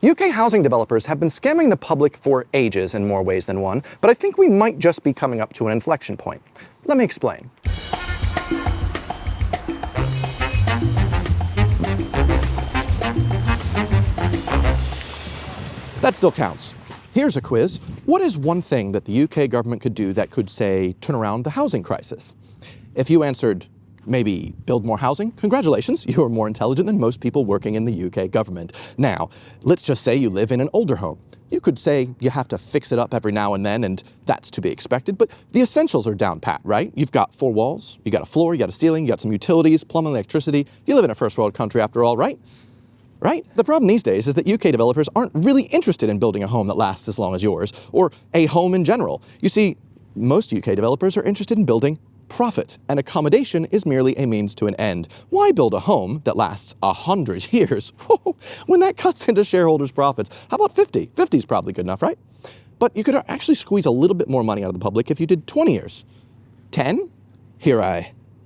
UK housing developers have been scamming the public for ages in more ways than one, but I think we might just be coming up to an inflection point. Let me explain. That still counts. Here's a quiz. What is one thing that the UK government could do that could, say, turn around the housing crisis? If you answered, maybe build more housing, congratulations, you are more intelligent than most people working in the UK government. Now, let's just say you live in an older home. You could say you have to fix it up every now and then, and that's to be expected, but the essentials are down pat, right? You've got 4 walls, you got a floor, you got a ceiling, you got some utilities, plumbing, electricity. You live in a first world country after all, right? Right? The problem these days is that UK developers aren't really interested in building a home that lasts as long as yours, or a home in general. You see, most UK developers are interested in building profit, and accommodation is merely a means to an end. Why build a home that lasts 100 years when that cuts into shareholders' profits? How about 50? 50 is probably good enough, right? But you could actually squeeze a little bit more money out of the public if you did 20 years. 10?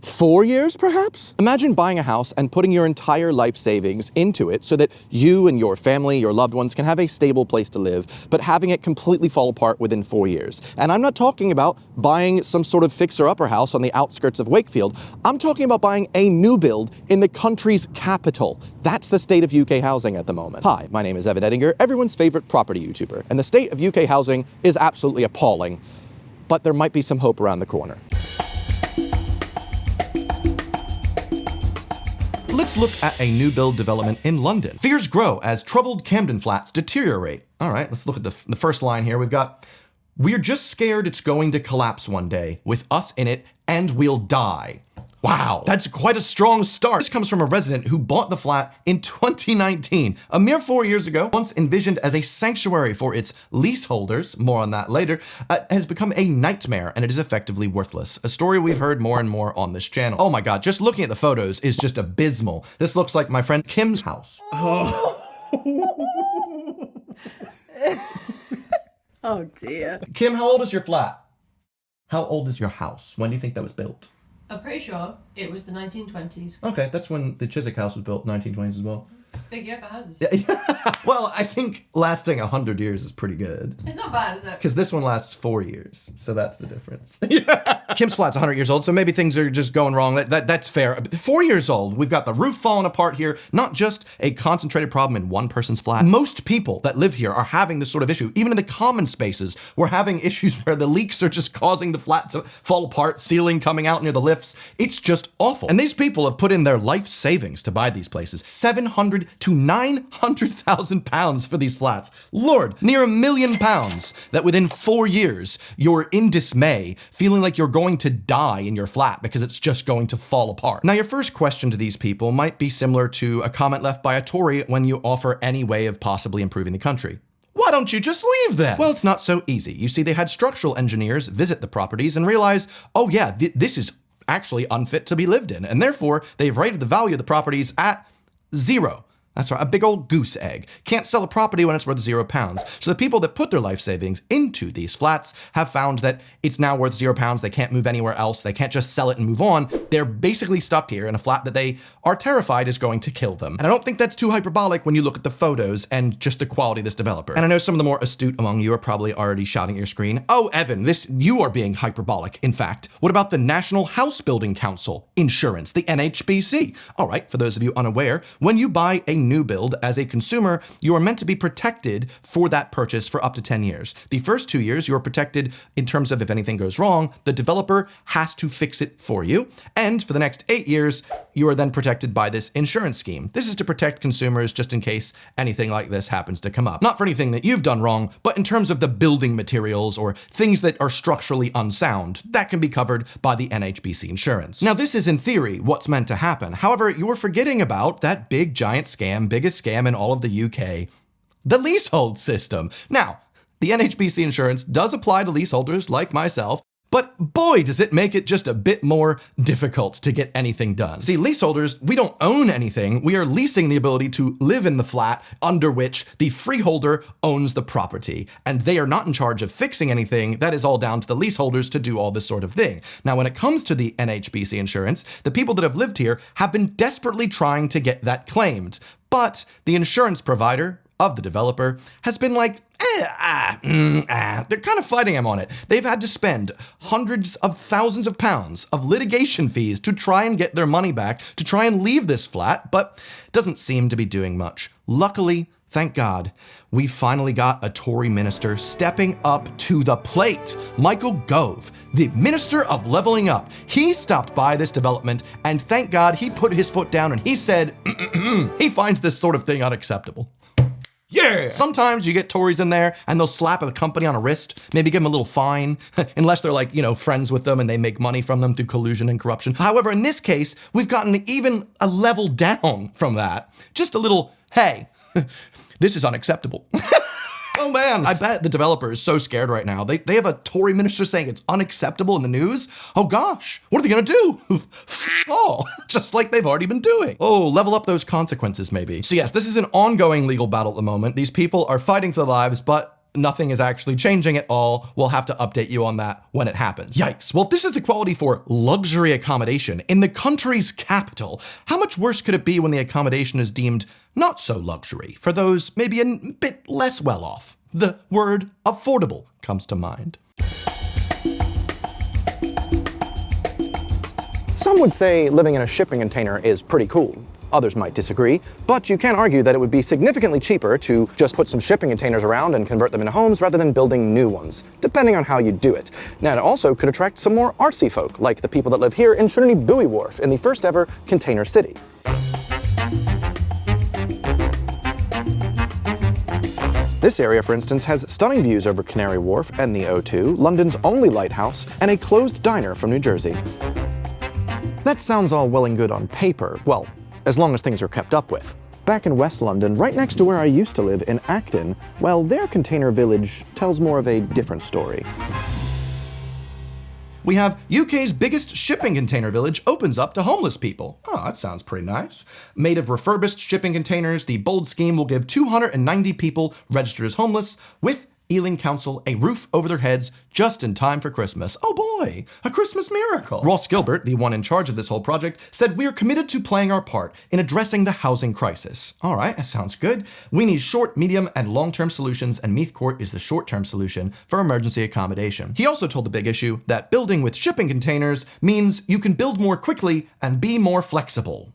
4 years, perhaps? Imagine buying a house and putting your entire life savings into it so that you and your family, your loved ones, can have a stable place to live, but having it completely fall apart within 4 years. And I'm not talking about buying some sort of fixer-upper house on the outskirts of Wakefield. I'm talking about buying a new build in the country's capital. That's the state of UK housing at the moment. Hi, my name is Edinger, everyone's favorite property YouTuber, and the state of UK housing is absolutely appalling. But there might be some hope around the corner. Let's look at a new build development in London. Fears grow as troubled Camden Flats deteriorate. All right, let's look at the first line here. We've got, we're just scared it's going to collapse one day with us in it and we'll die. Wow, that's quite a strong start. This comes from a resident who bought the flat in 2019, a mere 4 years ago. Once envisioned as a sanctuary for its leaseholders, more on that later, has become a nightmare and it is effectively worthless. A story we've heard more and more on this channel. Oh my God, just looking at the photos is just abysmal. This looks like my friend Kim's house. Oh, oh dear. Kim, how old is your flat? How old is your house? When do you think that was built? I'm pretty sure it was the 1920s. Okay, that's when the Chiswick house was built, 1920s as well. Big year for houses. Yeah. Well, I think lasting 100 years is pretty good. It's not bad, is it? Because this one lasts 4 years, so that's the difference. Kim's flat's 100 years old, so maybe things are just going wrong. That's fair. 4 years old, we've got the roof falling apart here, not just a concentrated problem in one person's flat. Most people that live here are having this sort of issue. Even in the common spaces, we're having issues where the leaks are just causing the flat to fall apart, ceiling coming out near the lifts. It's just awful. And these people have put in their life savings to buy these places. 700 to 900,000 pounds for these flats. Lord, near £1 million that within 4 years, you're in dismay, feeling like you're going to die in your flat because it's just going to fall apart. Now, your first question to these people might be similar to a comment left by a Tory when you offer any way of possibly improving the country. Why don't you just leave then? Well, it's not so easy. You see, they had structural engineers visit the properties and realize, oh yeah, this is actually unfit to be lived in. And therefore, they've rated the value of the properties at 0. That's right, a big old goose egg. Can't sell a property when it's worth £0. So the people that put their life savings into these flats have found that it's now worth £0. They can't move anywhere else. They can't just sell it and move on. They're basically stuck here in a flat that they are terrified is going to kill them. And I don't think that's too hyperbolic when you look at the photos and just the quality of this developer. And I know some of the more astute among you are probably already shouting at your screen, oh, Evan, you are being hyperbolic. In fact, what about the National House Building Council insurance, the NHBC? All right, for those of you unaware, when you buy a new build as a consumer, you are meant to be protected for that purchase for up to 10 years. The first 2 years, you are protected in terms of if anything goes wrong, the developer has to fix it for you. And for the next 8 years, you are then protected by this insurance scheme. This is to protect consumers just in case anything like this happens to come up. Not for anything that you've done wrong, but in terms of the building materials or things that are structurally unsound, that can be covered by the NHBC insurance. Now, this is in theory what's meant to happen. However, you're forgetting about that big giant scam, biggest scam in all of the UK, the leasehold system. Now, the NHBC insurance does apply to leaseholders like myself, but boy, does it make it just a bit more difficult to get anything done. See, leaseholders, we don't own anything. We are leasing the ability to live in the flat under which the freeholder owns the property, and they are not in charge of fixing anything. That is all down to the leaseholders to do all this sort of thing. Now, when it comes to the NHBC insurance, the people that have lived here have been desperately trying to get that claimed. But the insurance provider, of the developer, has been like, they're kind of fighting him on it. They've had to spend hundreds of thousands of pounds of litigation fees to try and get their money back, to try and leave this flat, but doesn't seem to be doing much. Luckily, thank God, we finally got a Tory minister stepping up to the plate. Michael Gove, the Minister of Levelling Up. He stopped by this development, and thank God he put his foot down and he said, he finds this sort of thing unacceptable. Yeah! Sometimes you get Tories in there and they'll slap a company on a wrist, maybe give them a little fine, unless they're like, friends with them and they make money from them through collusion and corruption. However, in this case, we've gotten even a level down from that. Just a little, hey, this is unacceptable. Oh man, I bet the developer is so scared right now. They have a Tory minister saying it's unacceptable in the news. Oh gosh, what are they gonna do? Fall, just like they've already been doing. Oh, level up those consequences maybe. So yes, this is an ongoing legal battle at the moment. These people are fighting for their lives, but nothing is actually changing at all. We'll have to update you on that when it happens. Yikes. Well, if this is the quality for luxury accommodation in the country's capital, how much worse could it be when the accommodation is deemed not so luxury for those maybe a bit less well off? The word affordable comes to mind. Some would say living in a shipping container is pretty cool. Others might disagree, but you can argue that it would be significantly cheaper to just put some shipping containers around and convert them into homes rather than building new ones, depending on how you do it. Now, it also could attract some more artsy folk, like the people that live here in Trinity Buoy Wharf in the first ever container city. This area, for instance, has stunning views over Canary Wharf and the O2, London's only lighthouse, and a closed diner from New Jersey. That sounds all well and good on paper. Well, as long as things are kept up with. Back in West London, right next to where I used to live in Acton, well, their container village tells more of a different story. We have UK's biggest shipping container village opens up to homeless people. Oh, that sounds pretty nice. Made of refurbished shipping containers, the bold scheme will give 290 people registered as homeless with Ealing Council a roof over their heads just in time for Christmas. Oh boy, a Christmas miracle. Ross Gilbert, the one in charge of this whole project, said, "We are committed to playing our part in addressing the housing crisis." All right, that sounds good. We need short, medium, and long-term solutions, and Meath Court is the short-term solution for emergency accommodation. He also told the big issue that building with shipping containers means you can build more quickly and be more flexible.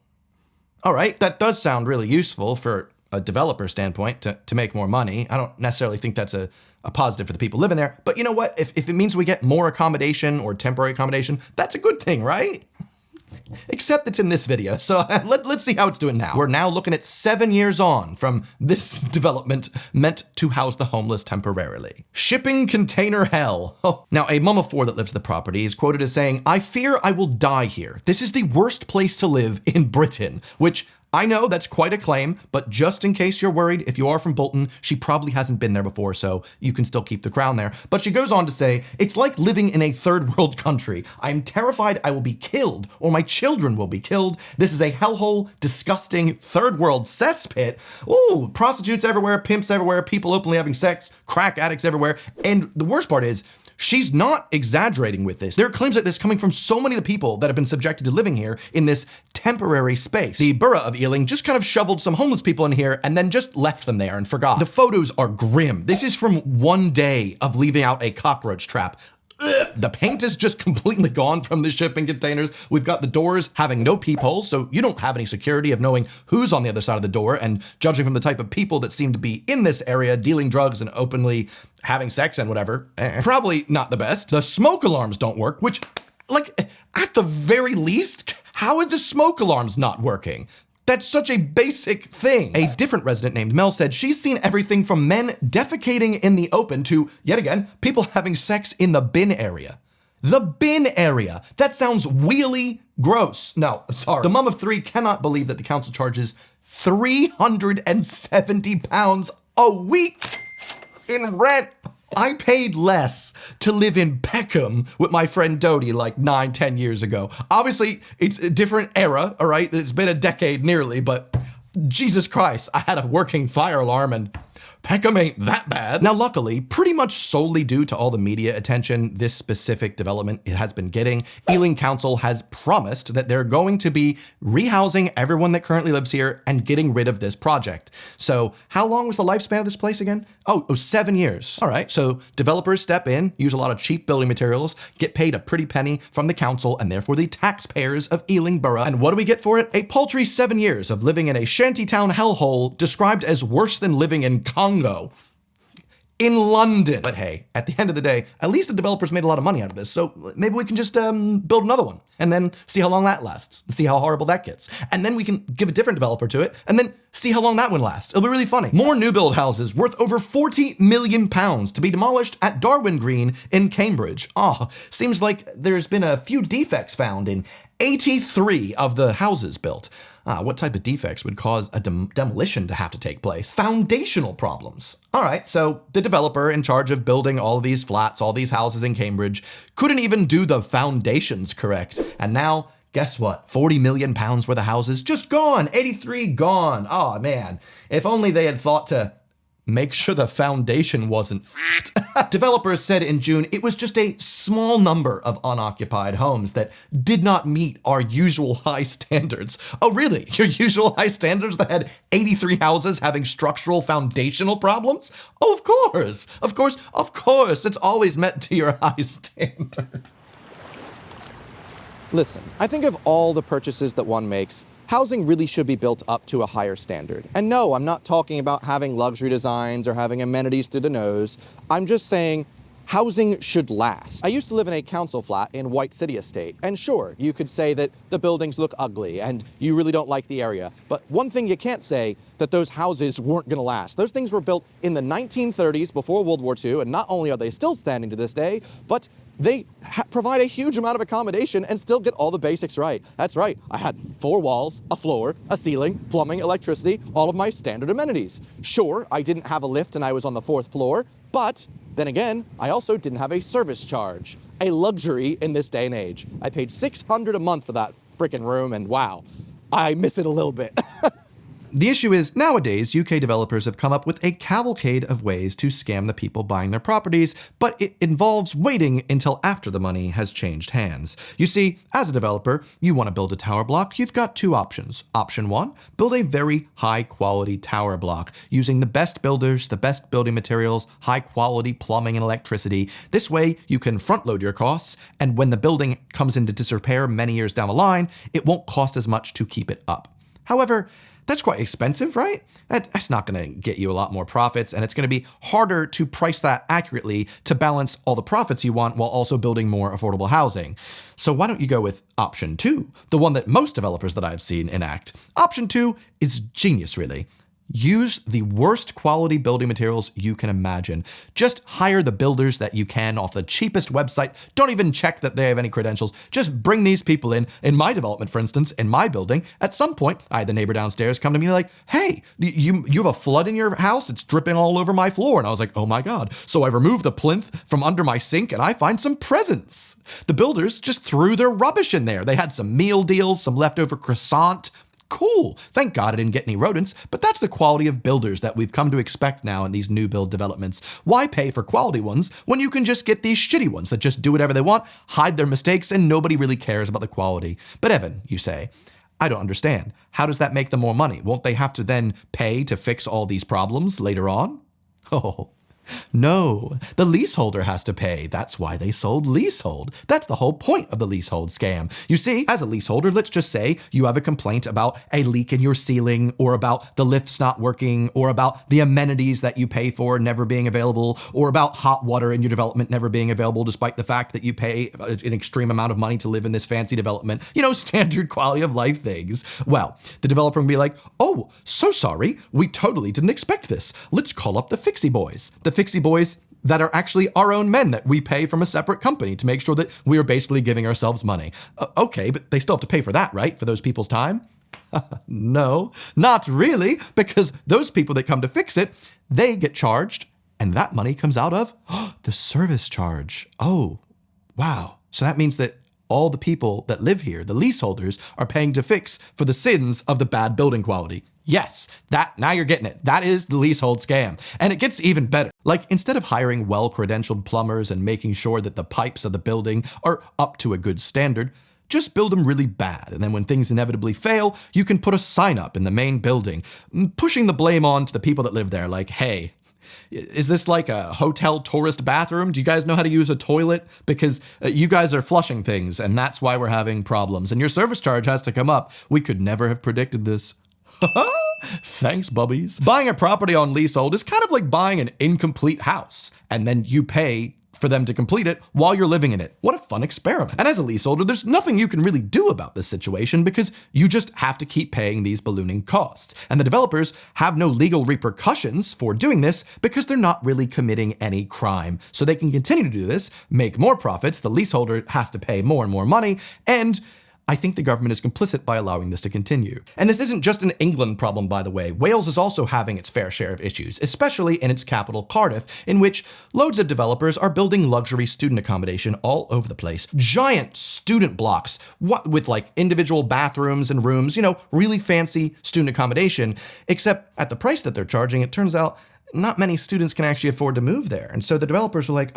All right, that does sound really useful for a developer standpoint to make more money. I don't necessarily think that's a positive for the people living there, but you know what? If it means we get more accommodation or temporary accommodation, that's a good thing, right? Except it's in this video, so let's see how it's doing now. We're now looking at 7 years on from this development meant to house the homeless temporarily. Shipping container hell. Oh. Now, a mum of four that lives at the property is quoted as saying, "I fear I will die here. This is the worst place to live in Britain," which I know that's quite a claim, but just in case you're worried, if you are from Bolton, she probably hasn't been there before, so you can still keep the crown there. But she goes on to say, "It's like living in a third world country. I'm terrified I will be killed, or my children will be killed. This is a hellhole, disgusting, third world cesspit. Ooh, prostitutes everywhere, pimps everywhere, people openly having sex, crack addicts everywhere." And the worst part is, she's not exaggerating with this. There are claims like this coming from so many of the people that have been subjected to living here in this temporary space. The borough of Ealing just kind of shoveled some homeless people in here and then just left them there and forgot. The photos are grim. This is from one day of leaving out a cockroach trap. Ugh. The paint is just completely gone from the shipping containers. We've got the doors having no peepholes, so you don't have any security of knowing who's on the other side of the door, and judging from the type of people that seem to be in this area dealing drugs and openly having sex and whatever, probably not the best. The smoke alarms don't work, which, like, at the very least, how are the smoke alarms not working? That's such a basic thing. A different resident named Mel said she's seen everything from men defecating in the open to, yet again, people having sex in the bin area. The bin area. That sounds really gross. No, sorry. The mum of three cannot believe that the council charges £370 a week in rent. I paid less to live in Peckham with my friend Dodie like 9-10 years ago. Obviously, it's a different era, all right? It's been a decade nearly, but Jesus Christ, I had a working fire alarm and Peckham ain't that bad. Now, luckily, pretty much solely due to all the media attention this specific development has been getting, Ealing Council has promised that they're going to be rehousing everyone that currently lives here and getting rid of this project. So how long was the lifespan of this place again? Oh, 7 years. All right, so developers step in, use a lot of cheap building materials, get paid a pretty penny from the council and therefore the taxpayers of Ealing Borough. And what do we get for it? A paltry 7 years of living in a shantytown hellhole described as worse than living in Congo. In London. But hey, at the end of the day, at least the developers made a lot of money out of this, so maybe we can just build another one, and then see how long that lasts, see how horrible that gets. And then we can give a different developer to it, and then see how long that one lasts. It'll be really funny. More new build houses worth over £40 million to be demolished at Darwin Green in Cambridge. Oh, seems like there's been a few defects found in 83 of the houses built. What type of defects would cause a demolition to have to take place? Foundational problems. All right, so the developer in charge of building all of these flats, all these houses in Cambridge, couldn't even do the foundations correct. And now, guess what? £40 million worth of houses just gone. 83 gone. Oh man, if only they had thought to make sure the foundation wasn't Developers said in June it was just a small number of unoccupied homes that did not meet our usual high standards. Oh really? Your usual high standards that had 83 houses having structural foundational problems? Oh, of course. Of course. Of course. It's always met to your high standard. Listen, I think of all the purchases that one makes, housing really should be built up to a higher standard. And no, I'm not talking about having luxury designs or having amenities through the nose. I'm just saying housing should last. I used to live in a council flat in White City Estate, and sure, you could say that the buildings look ugly and you really don't like the area. But one thing you can't say, that those houses weren't gonna last. Those things were built in the 1930s before World War II, and not only are they still standing to this day, but they provide a huge amount of accommodation and still get all the basics right. That's right, I had 4 walls, a floor, a ceiling, plumbing, electricity, all of my standard amenities. Sure, I didn't have a lift and I was on the 4th floor, but then again, I also didn't have a service charge. A luxury in this day and age. I paid $600 a month for that freaking room, and wow, I miss it a little bit. The issue is, nowadays, UK developers have come up with a cavalcade of ways to scam the people buying their properties, but it involves waiting until after the money has changed hands. You see, as a developer, you want to build a tower block, you've got 2 options. Option 1, build a very high-quality tower block, using the best builders, the best building materials, high-quality plumbing and electricity. This way, you can front-load your costs, and when the building comes into disrepair many years down the line, it won't cost as much to keep it up. However, that's quite expensive, right? That's not gonna get you a lot more profits, and it's gonna be harder to price that accurately to balance all the profits you want while also building more affordable housing. So why don't you go with option 2, the one that most developers that I've seen enact. Option 2 is genius, really. Use the worst quality building materials you can imagine. Just hire the builders that you can off the cheapest website. Don't even check that they have any credentials. Just bring these people in. In my development, for instance, in my building, at some point, I had the neighbor downstairs come to me like, hey, you have a flood in your house? It's dripping all over my floor. And I was like, oh my God. So I removed the plinth from under my sink and I find some presents. The builders just threw their rubbish in there. They had some meal deals, some leftover croissant. Cool. Thank God I didn't get any rodents, but that's the quality of builders that we've come to expect now in these new build developments. Why pay for quality ones when you can just get these shitty ones that just do whatever they want, hide their mistakes, and nobody really cares about the quality? But Evan, you say, I don't understand. How does that make them more money? Won't they have to then pay to fix all these problems later on? Oh, no, the leaseholder has to pay. That's why they sold leasehold. That's the whole point of the leasehold scam. You see, as a leaseholder, let's just say you have a complaint about a leak in your ceiling, or about the lifts not working, or about the amenities that you pay for never being available, or about hot water in your development never being available despite the fact that you pay an extreme amount of money to live in this fancy development. You know, standard quality of life things. Well, the developer will be like, oh, so sorry, we totally didn't expect this. Let's call up the Fixie Boys. The Fixie Boys that are actually our own men that we pay from a separate company to make sure that we are basically giving ourselves money. Okay, but they still have to pay for that, right? For those people's time? No, not really, because those people that come to fix it, they get charged, and that money comes out of the service charge. Oh, wow. So that means that all the people that live here, the leaseholders, are paying to fix for the sins of the bad building quality. Yes, now you're getting it. That is the leasehold scam. And it gets even better. Like, instead of hiring well-credentialed plumbers and making sure that the pipes of the building are up to a good standard, just build them really bad, and then when things inevitably fail, you can put a sign up in the main building, pushing the blame on to the people that live there, like, hey, is this like a hotel tourist bathroom? Do you guys know how to use a toilet? Because you guys are flushing things, and that's why we're having problems, and your service charge has to come up. We could never have predicted this. Thanks, bubbies. Buying a property on leasehold is kind of like buying an incomplete house, and then you pay for them to complete it while you're living in it. What a fun experiment. And as a leaseholder, there's nothing you can really do about this situation because you just have to keep paying these ballooning costs. And the developers have no legal repercussions for doing this because they're not really committing any crime. So they can continue to do this, make more profits, the leaseholder has to pay more and more money, and I think the government is complicit by allowing this to continue. And this isn't just an England problem, by the way. Wales is also having its fair share of issues, especially in its capital, Cardiff, in which loads of developers are building luxury student accommodation all over the place. Giant student blocks, with like individual bathrooms and rooms, really fancy student accommodation, except at the price that they're charging, it turns out not many students can actually afford to move there. And so the developers are like,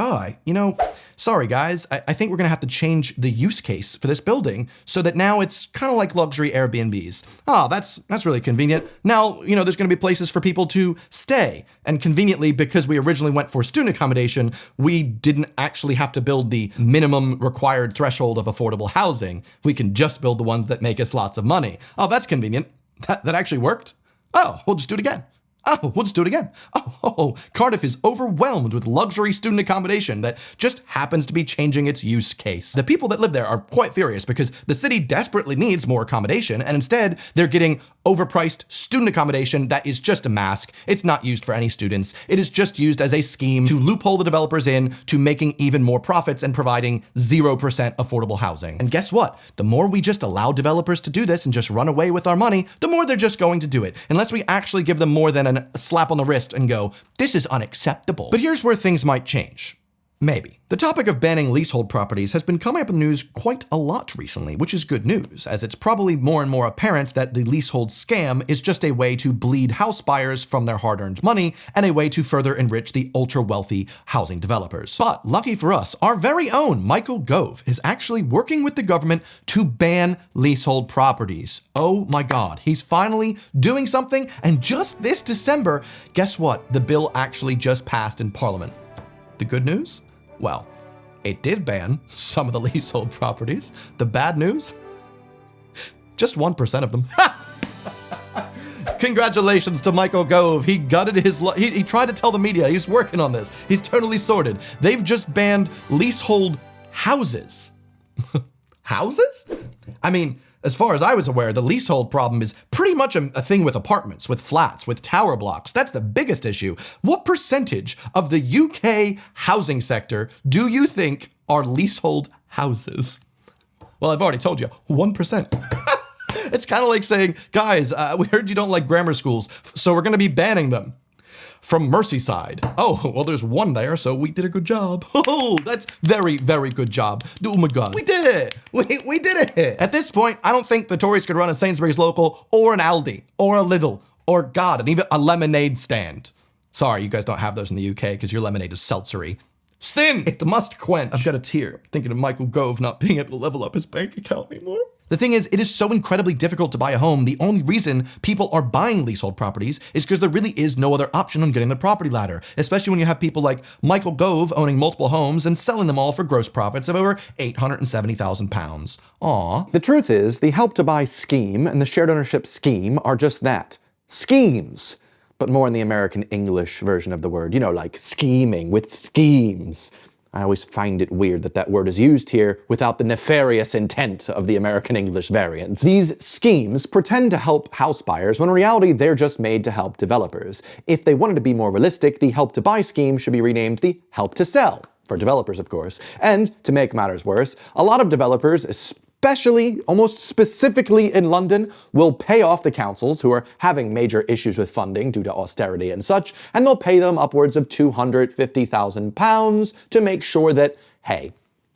sorry guys, I think we're gonna have to change the use case for this building so that now it's kind of like luxury Airbnbs. That's really convenient. Now, there's gonna be places for people to stay. And conveniently, because we originally went for student accommodation, we didn't actually have to build the minimum required threshold of affordable housing. We can just build the ones that make us lots of money. Oh, that's convenient. That actually worked. Oh, we'll just do it again. Oh, we'll just do it again. Cardiff is overwhelmed with luxury student accommodation that just happens to be changing its use case. The people that live there are quite furious because the city desperately needs more accommodation, and instead they're getting overpriced student accommodation that is just a mask. It's not used for any students. It is just used as a scheme to loophole the developers in to making even more profits and providing 0% affordable housing. And guess what? The more we just allow developers to do this and just run away with our money, the more they're just going to do it, unless we actually give them more than a slap on the wrist and go, this is unacceptable. But here's where things might change. Maybe. The topic of banning leasehold properties has been coming up in the news quite a lot recently, which is good news, as it's probably more and more apparent that the leasehold scam is just a way to bleed house buyers from their hard-earned money and a way to further enrich the ultra-wealthy housing developers. But lucky for us, our very own Michael Gove is actually working with the government to ban leasehold properties. Oh my God, he's finally doing something, and just this December, guess what? The bill actually just passed in Parliament. The good news? Well, it did ban some of the leasehold properties. The bad news? Just 1% of them. Congratulations to Michael Gove. He gutted his he tried to tell the media he's working on this. He's totally sorted. They've just banned leasehold houses. Houses? I mean, as far as I was aware, the leasehold problem is pretty much a thing with apartments, with flats, with tower blocks. That's the biggest issue. What percentage of the UK housing sector do you think are leasehold houses? Well, I've already told you, 1%. It's kind of like saying, guys, we heard you don't like grammar schools, so we're gonna be banning them. From Merseyside. Oh, well, there's one there, so we did a good job. Oh, that's very, very good job. Oh my God, we did it. We did it. At this point, I don't think the Tories could run a Sainsbury's local or an Aldi or a Lidl or God, and even a lemonade stand. Sorry, you guys don't have those in the UK because your lemonade is seltzery. Sin, it must quench. I've got a tear thinking of Michael Gove not being able to level up his bank account anymore. The thing is, it is so incredibly difficult to buy a home. The only reason people are buying leasehold properties is because there really is no other option on getting the property ladder, especially when you have people like Michael Gove owning multiple homes and selling them all for gross profits of over £870,000. Aw. The truth is, the Help to Buy scheme and the shared ownership scheme are just that. Schemes. But more in the American English version of the word, like scheming with schemes. I always find it weird that that word is used here without the nefarious intent of the American English variant. These schemes pretend to help house buyers when in reality they're just made to help developers. If they wanted to be more realistic, the Help to Buy scheme should be renamed the Help to Sell. For developers, of course. And to make matters worse, a lot of developers, especially, almost specifically in London, will pay off the councils who are having major issues with funding due to austerity and such, and they'll pay them upwards of £250,000 to make sure that, hey,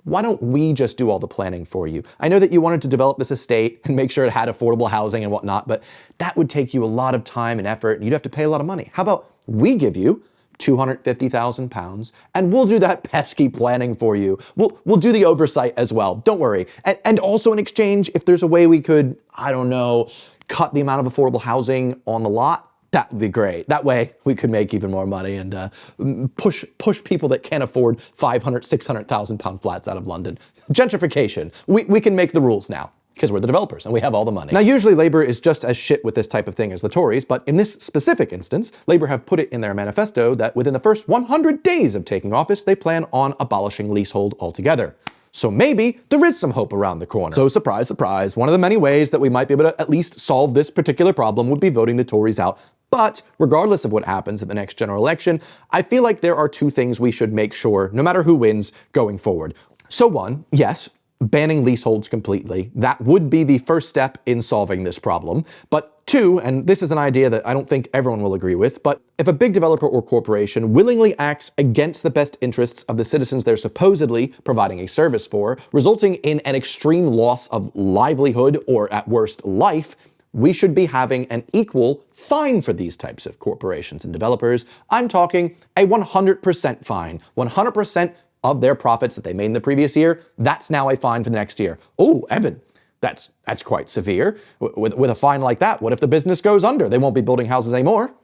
why don't we just do all the planning for you? I know that you wanted to develop this estate and make sure it had affordable housing and whatnot, but that would take you a lot of time and effort, and you'd have to pay a lot of money. How about we give you £250,000 and we'll do that pesky planning for you. We'll do the oversight as well. Don't worry. And also in exchange, if there's a way we could, I don't know, cut the amount of affordable housing on the lot, that would be great. That way we could make even more money and push people that can't afford 500, 600,000 pound flats out of London. Gentrification. We can make the rules now because we're the developers and we have all the money. Now, usually Labour is just as shit with this type of thing as the Tories, but in this specific instance, Labour have put it in their manifesto that within the first 100 days of taking office, they plan on abolishing leasehold altogether. So maybe there is some hope around the corner. So surprise, surprise, one of the many ways that we might be able to at least solve this particular problem would be voting the Tories out. But regardless of what happens at the next general election, I feel like there are two things we should make sure, no matter who wins, going forward. So one, yes, banning leaseholds completely. That would be the first step in solving this problem. But two, and this is an idea that I don't think everyone will agree with, but if a big developer or corporation willingly acts against the best interests of the citizens they're supposedly providing a service for, resulting in an extreme loss of livelihood or at worst life, we should be having an equal fine for these types of corporations and developers. I'm talking a 100% fine, 100% of their profits that they made in the previous year. That's now a fine for the next year. Oh, Evan, that's quite severe. With a fine like that, what if the business goes under? They won't be building houses anymore.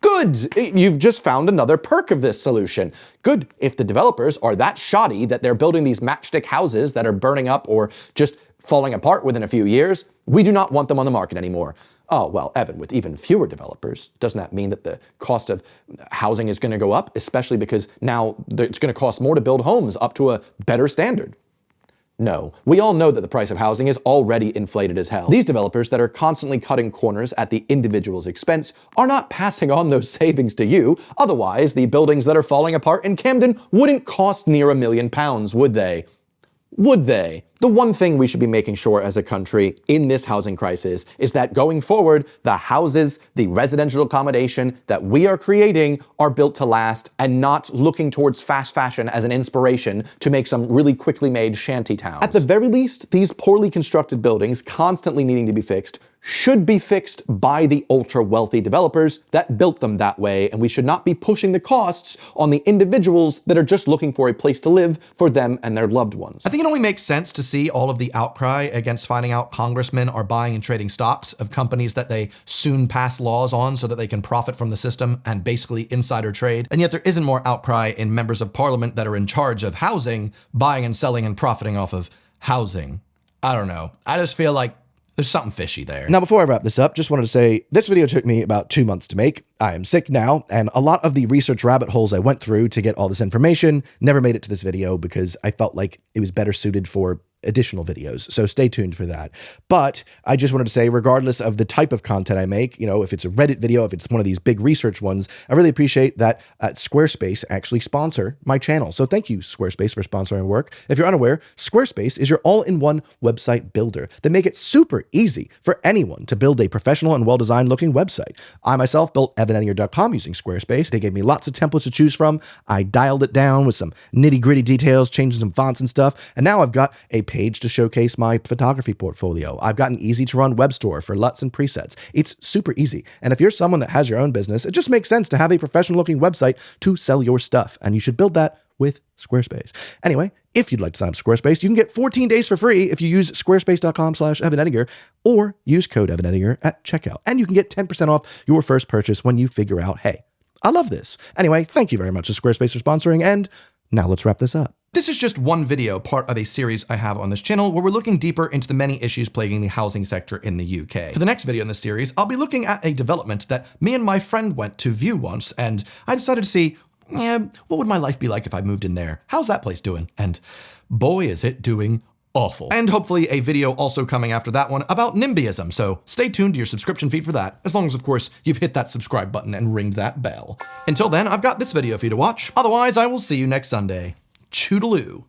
Good, you've just found another perk of this solution. Good, if the developers are that shoddy that they're building these matchstick houses that are burning up or just falling apart within a few years, we do not want them on the market anymore. Oh, well, Evan, with even fewer developers, doesn't that mean that the cost of housing is going to go up, especially because now it's going to cost more to build homes up to a better standard? No, we all know that the price of housing is already inflated as hell. These developers that are constantly cutting corners at the individual's expense are not passing on those savings to you. Otherwise, the buildings that are falling apart in Camden wouldn't cost near £1 million, would they? Would they? The one thing we should be making sure as a country in this housing crisis is that going forward, the houses, the residential accommodation that we are creating are built to last and not looking towards fast fashion as an inspiration to make some really quickly made shanty towns. At the very least, these poorly constructed buildings constantly needing to be fixed should be fixed by the ultra-wealthy developers that built them that way, and we should not be pushing the costs on the individuals that are just looking for a place to live for them and their loved ones. I think it only makes sense to see all of the outcry against finding out congressmen are buying and trading stocks of companies that they soon pass laws on so that they can profit from the system and basically insider trade. And yet there isn't more outcry in members of parliament that are in charge of housing, buying and selling and profiting off of housing. I don't know. I just feel like there's something fishy there. Now, before I wrap this up, just wanted to say this video took me about 2 months to make. I am sick now, and a lot of the research rabbit holes I went through to get all this information never made it to this video because I felt like it was better suited for additional videos. So stay tuned for that. But I just wanted to say, regardless of the type of content I make, you know, if it's a Reddit video, if it's one of these big research ones, I really appreciate that Squarespace actually sponsor my channel. So thank you, Squarespace, for sponsoring work. If you're unaware, Squarespace is your all-in-one website builder. They make it super easy for anyone to build a professional and well-designed looking website. I myself built evanedinger.com using Squarespace. They gave me lots of templates to choose from. I dialed it down with some nitty-gritty details, changing some fonts and stuff. And now I've got a page to showcase my photography portfolio. I've got an easy-to-run web store for LUTs and presets. It's super easy. And if you're someone that has your own business, it just makes sense to have a professional-looking website to sell your stuff. And you should build that with Squarespace. Anyway, if you'd like to sign up for Squarespace, you can get 14 days for free if you use squarespace.com/EvanEdinger or use code EvanEdinger at checkout. And you can get 10% off your first purchase when you figure out, hey, I love this. Anyway, thank you very much to Squarespace for sponsoring, and now let's wrap this up. This is just one video, part of a series I have on this channel where we're looking deeper into the many issues plaguing the housing sector in the UK. For the next video in this series, I'll be looking at a development that me and my friend went to view once, and I decided to see, what would my life be like if I moved in there? How's that place doing? And boy, is it doing awful. And hopefully a video also coming after that one about NIMBYism, so stay tuned to your subscription feed for that, as long as, of course, you've hit that subscribe button and ringed that bell. Until then, I've got this video for you to watch. Otherwise, I will see you next Sunday. Toodaloo.